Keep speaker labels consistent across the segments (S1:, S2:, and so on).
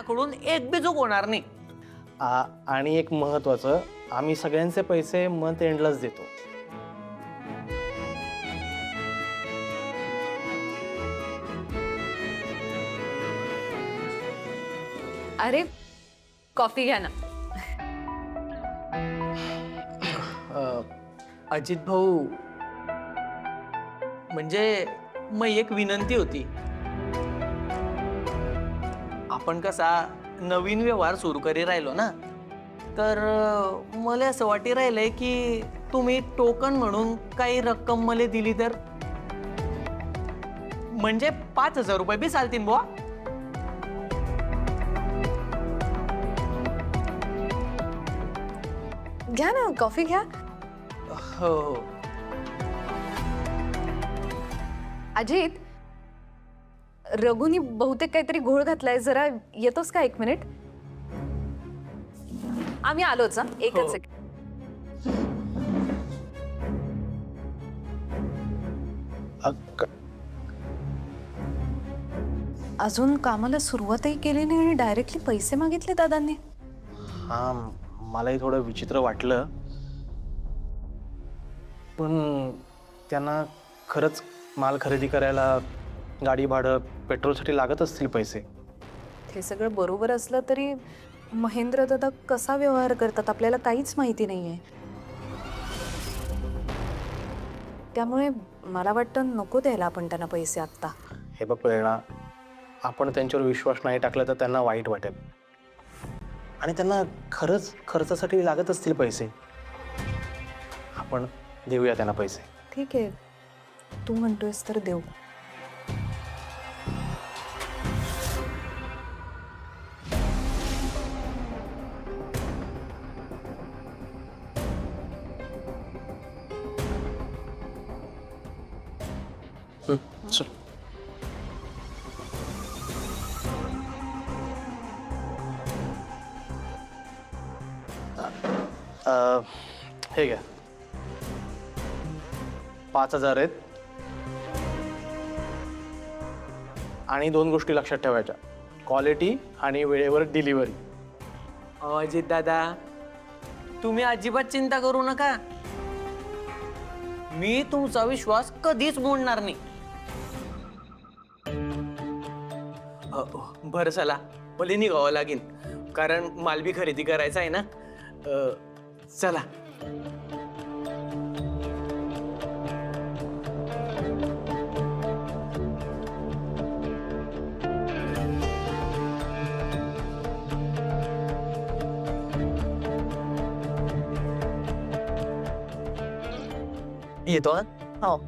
S1: आपल्याकडून एक बी चूक होणार नाही.
S2: आणि एक महत्वाचं, आम्ही सगळ्यांचे पैसे मंथ एंडलाच देतो.
S3: अरे कॉफी घ्या ना.
S1: अजित भाऊ, म्हणजे मग एक विनंती होती. आपण कसा नवीन व्यवहार सुरू करी राहिलो ना, तर मला असं वाटी राहिलंय की तुम्ही टोकन म्हणून काही रक्कम मला दिली तर, म्हणजे 5,000 रुपये बी चालतील बुवा.
S3: घ्या ना कॉफी घ्या.
S1: हो हो.
S3: अजित, रघुनी बहुतेक काहीतरी घोळ घातलाय. जरा येतोस का 1 मिनिट? आम्ही आलोच. एकच सेकंड. अजून कामाला सुरुवातही केली नाही आणि डायरेक्टली पैसे मागितले दादांनी.
S2: हा, मलाही थोडं विचित्र वाटलं, पण त्यांना खरंच माल खरेदी करायला गाडी भाडं पेट्रोलसाठी लागत असतील पैसे.
S3: हे सगळं बरोबर असलं तरी महेंद्र दादा कसा व्यवहार करतात आपल्याला काहीच माहिती नाहीये. त्यामुळे मला वाटतं नको द्यायला आपण त्यांना पैसे आत्ता.
S2: हे बघ प्रेरणा, आपण त्यांच्यावर विश्वास नाही टाकला तर त्यांना वाईट वाटेल, आणि त्यांना खरंच खर्चासाठी लागत असतील पैसे. आपण देऊया त्यांना पैसे.
S3: ठीक आहे, तू म्हणतोयस तर देऊ.
S2: चल. हे घ्या, 5,000 आहेत. आणि 2 गोष्टी लक्षात ठेवायच्या, क्वालिटी आणि वेळेवर डिलिव्हरी.
S1: अजित दादा, तुम्ही अजिबात चिंता करू नका. मी तुमचा विश्वास कधीच मोडणार नाही. बरं चला, मला निघावं लागेल, कारण माल बी खरेदी करायचा आहे ना. चला. येतो. हो.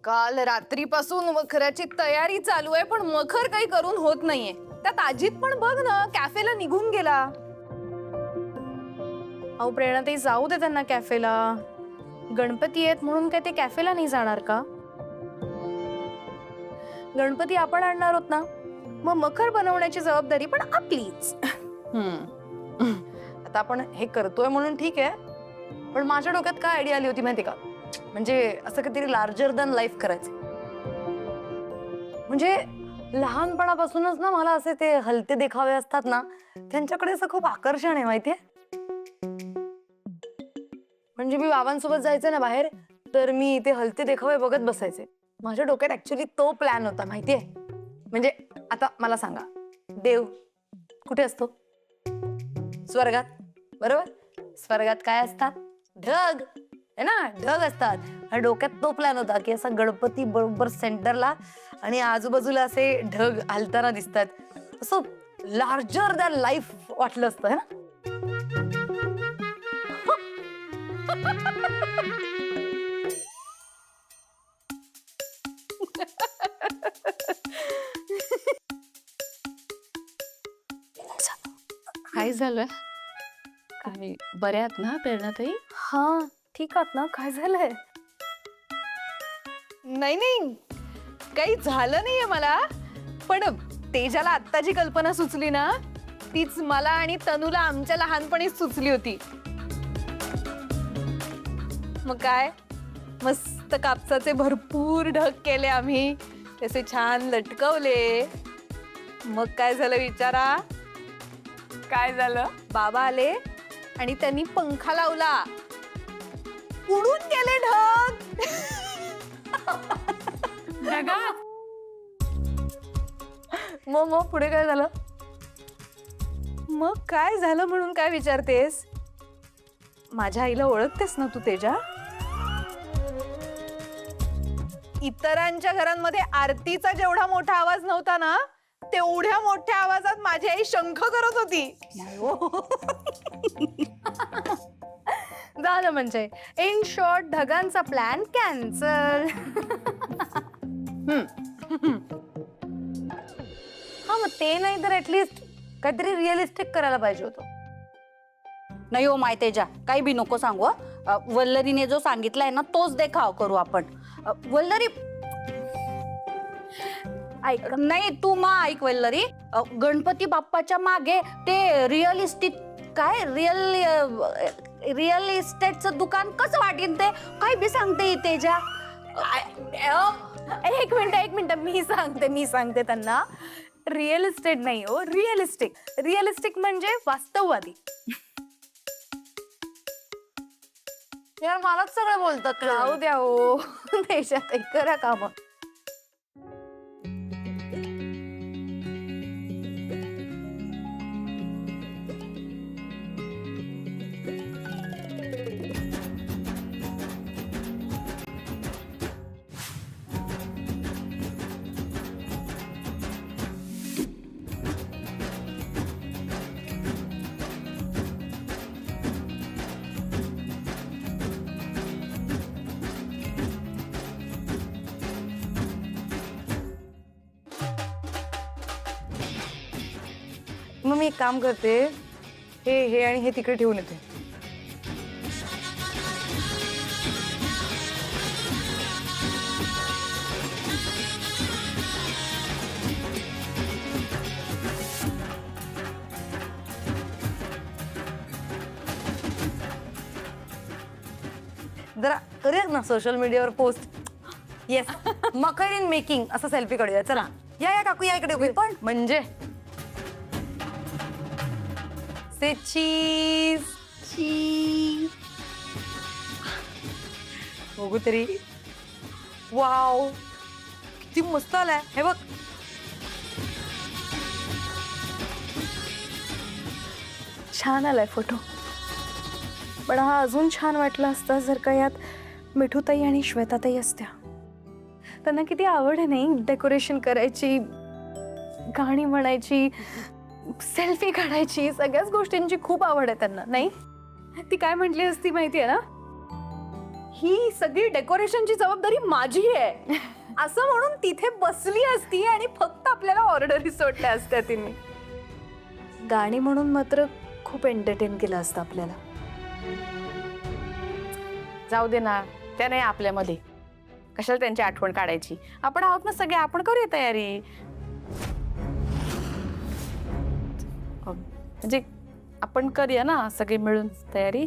S3: काल रात्रीपासून मखराची तयारी चालू आहे, पण मखर काही करून होत नाहीये. त्यात अजित पण बघ ना, कॅफेला निघून गेला. अहो प्रेरणा, ते जाऊ दे त्यांना कॅफेला. गणपती आहेत म्हणून काय ते कॅफेला नाही जाणार का? गणपती आपण आणणार आहोत ना, मग मखर बनवण्याची जबाबदारी पण आपलीच. आता आपण हे करतोय म्हणून ठीक आहे, पण माझ्या डोक्यात काय आयडिया आली होती माहिती का? म्हणजे असं काहीतरी लार्जर दॅन लाईफ करायचं. म्हणजे लहानपणापासूनच ना मला असे ते हलते देखावे असतात ना, त्यांच्याकडे असं खूप आकर्षण आहे माहितीये. म्हणजे मी बाबांसोबत जायचं ना बाहेर, तर मी ते हलते देखावे बघत बसायचे. माझ्या डोक्यात ऍक्च्युली तो प्लॅन होता माहितीये. म्हणजे आता मला सांगा, देव कुठे असतो? स्वर्गात, बरोबर? स्वर्गात काय असतात? ढग है ना, ढग असतात. डोक्यात तो प्लॅन होता की असा गणपती बरोबर सेंटरला आणि आजूबाजूला असे ढग हलताना दिसतात, असं लार्जर दॅन लाईफ वाटलं असतं है ना.
S4: काय झालं? काय बऱ्या आहात ना प्रेरणाताई?
S3: हा ठीक आहात ना? काय झालंय?
S5: नाही नाही, काही झालं नाहीये मला. पण तेजाला आत्ता जी कल्पना सुचली ना, तीच मला आणि तनूला आमच्या लहानपणीच सुचली होती. मग काय, मस्त कापसाचे भरपूर ढग केले आम्ही, त्याचे छान लटकवले. मग काय झालं विचारा?
S3: काय झालं?
S5: बाबा आले आणि त्यांनी पंखा लावला, उडून गेले ढग.
S3: मग पुढे काय झालं?
S5: मग काय झालं म्हणून काय विचारतेस? माझ्या आईला ओळखतेस ना तू तेजा? इतरांच्या घरांमध्ये आरतीचा जेवढा मोठा आवाज नव्हता ना, तेवढ्या मोठ्या आवाजात माझी आई शंख करत होती.
S3: झालं म्हणजे इन शॉर्ट ढगांचा प्लॅन कॅन्सल. हा मग ते नाही तर ऍटलिस्ट काहीतरी रिअलिस्टिक करायला पाहिजे होतं.
S4: नाही हो मायतेजा, काही बी नको सांगू हं. वल्लरीने जो सांगितलाय ना तोच देखाव करू आपण. वल्लरी ऐक, नाही तू ऐक वल्लरी. गणपती बाप्पाच्या मागे ते रिअलिस्टिक काय रिअल इस्टेटचं दुकान कसं वाटेल ते काही बी सांगते तेजा.
S3: एक मिनिट मी सांगते त्यांना. रिअल इस्टेट नाही हो, रिअलिस्टिक म्हणजे वास्तववादी. यार मलाच सगळं बोलतात.
S5: राहू द्या हो.
S3: देशात करा काम. मग मी एक काम करते, हे आणि हे तिकडे ठेवून येते. जरा करूया ना सोशल मीडियावर post. Yes, Makar in making असं सेल्फी काढूया. चला या काकू, या इकडे. पण म्हणजे से चीज बघू तरी. वाव, किती मस्त आलाय हे बघ.
S6: छान आलाय फोटो, पण हा अजून छान वाटला असता जर का यात मिठूताई आणि श्वेताताई असत्या. त्यांना किती आवड आहे नाही डेकोरेशन करायची, गाणी म्हणायची, सेल्फी काढायची, सगळ्याच गोष्टींची खूप आवड आहे त्यांना. नाही
S5: ती काय म्हटली असती माहितीये ना, ही सगळी डेकोरेशनची जबाबदारी माझी आहे असं म्हणून तिथे बसली असती आणि फक्त आपल्याला ऑर्डरी सोडल्या असत्या तिने.
S6: गाणी म्हणून मात्र खूप एंटरटेन केलं असतं आपल्याला.
S4: जाऊ दे ना, त्या नाही आपल्यामध्ये, कशाला त्यांची आठवण काढायची. आपण आहोत ना सगळे, आपण करूया तयारी. म्हणजे आपण करूया ना सगळे मिळून तयारी.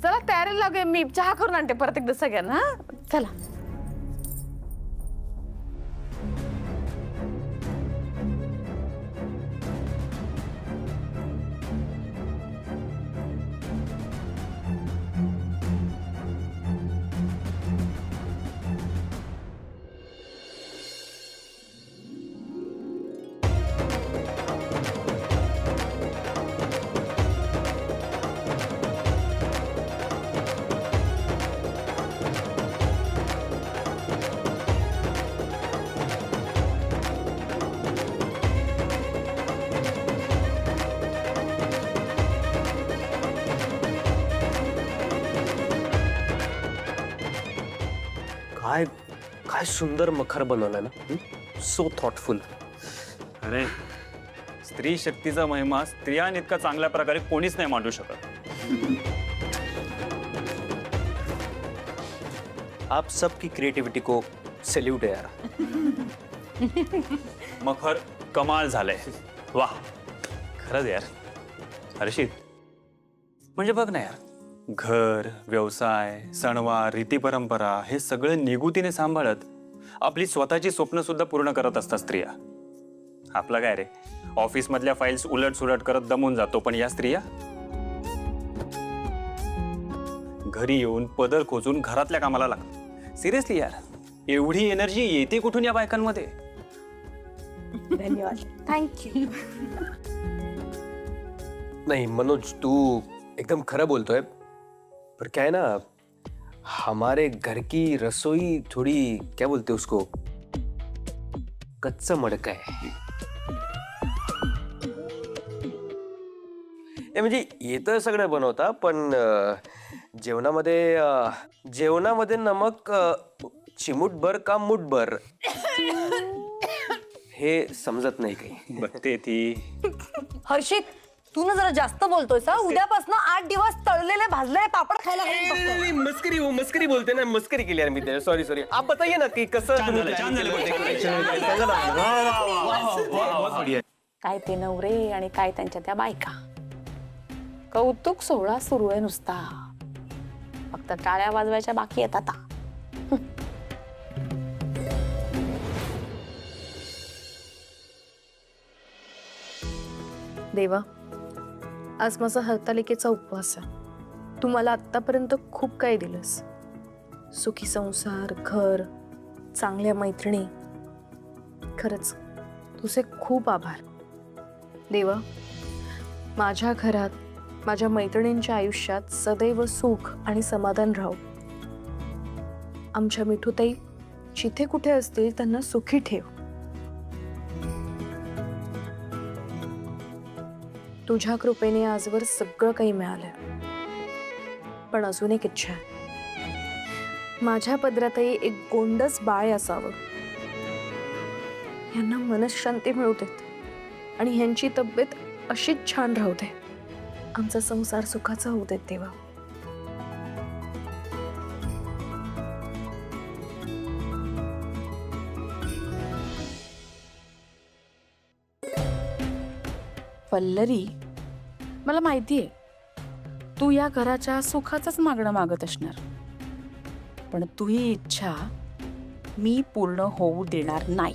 S4: चला तयारीला लागूया. मी चहा करून आणते परत एकदा सगळ्यांना. हा चला.
S2: काय काय सुंदर मखर बनवलं ना. So thoughtful.
S7: अरे स्त्री शक्तीचा महिमा स्त्रियांइतका चांगल्या प्रकारे कोणीच नाही मांडू शकत.
S8: आप सबकी क्रिएटिविटी को सैल्यूट है यार.
S7: मखर कमाल झालंय. वाह, खरंच यार. हर्षित, म्हणजे बघ ना यार, घर, व्यवसाय, सणवार, रीती परंपरा हे सगळं निगुतीने सांभाळत आपली स्वतःची स्वप्न सुद्धा पूर्ण करत असतात स्त्रिया. आपलं काय रे, ऑफिस मधल्या फाईल्स उलट सुलट करत दमून जातो, पण या स्त्रिया घरी येऊन पदर खोचून घरातल्या कामाला लागतात. सिरियसली यार, एवढी एनर्जी येते कुठून या बायकांमध्ये?
S6: धन्यवाद. थँक्यू.
S8: नहीं मनोज, तू एकदम खरा बोलतोय. पर क्या है ना, हमारे घर की रसोई थोड़ी क्या बोलते उसको, कच्चा मडका है. हे म्हणजे येतं सगळं बनवता, पण जेवणामध्ये नमक चिमूटभर का मुठभर हे समजत नाही काही.
S7: बघते ती.
S3: हर्षित, तू ना जरा जास्त बोलतोयस. उद्यापासून 8 दिवस तळलेले भाजलेले पापड खायला घालून बघतोय.
S8: मस्करी बोलते ना, मस्करी केली यार मी. सॉरी. आप बताइए ना की कसं
S9: काय ते नवरे आणि काय त्यांच्या त्या बायका. कौतुक सोहळा सुरू आहे नुसता. फक्त टाळ्या वाजवायच्या बाकी आहेत आता.
S6: देवा, आज माझा हरतालिकेचा उपवास आहे. तू मला आत्तापर्यंत खूप काही दिलंस. सुखी संसार, घर, चांगल्या मैत्रिणी. खरंच तुझे खूप आभार. देवा, माझ्या घरात, माझ्या मैत्रिणींच्या आयुष्यात सदैव सुख आणि समाधान राहो. आमच्या मिठूताई जिथे कुठे असतील त्यांना सुखी ठेव. तुझ्या कृपेने आजवर सगळं काही मिळालंय. पण अजून एक इच्छा आहे. माझ्या पदरातही एक गोंडस बाळ असावं. यांना मनःशांती मिळू देत आणि ह्यांची तब्येत अशीच छान राहू दे. आमचा संसार सुखाचा होऊ देत देवा.
S9: वल्लरी, मला माहितीये तू या घराच्या सुखाचंच मागणं मागत असणार, पण तू ही इच्छा मी पूर्ण होऊ देणार नाही.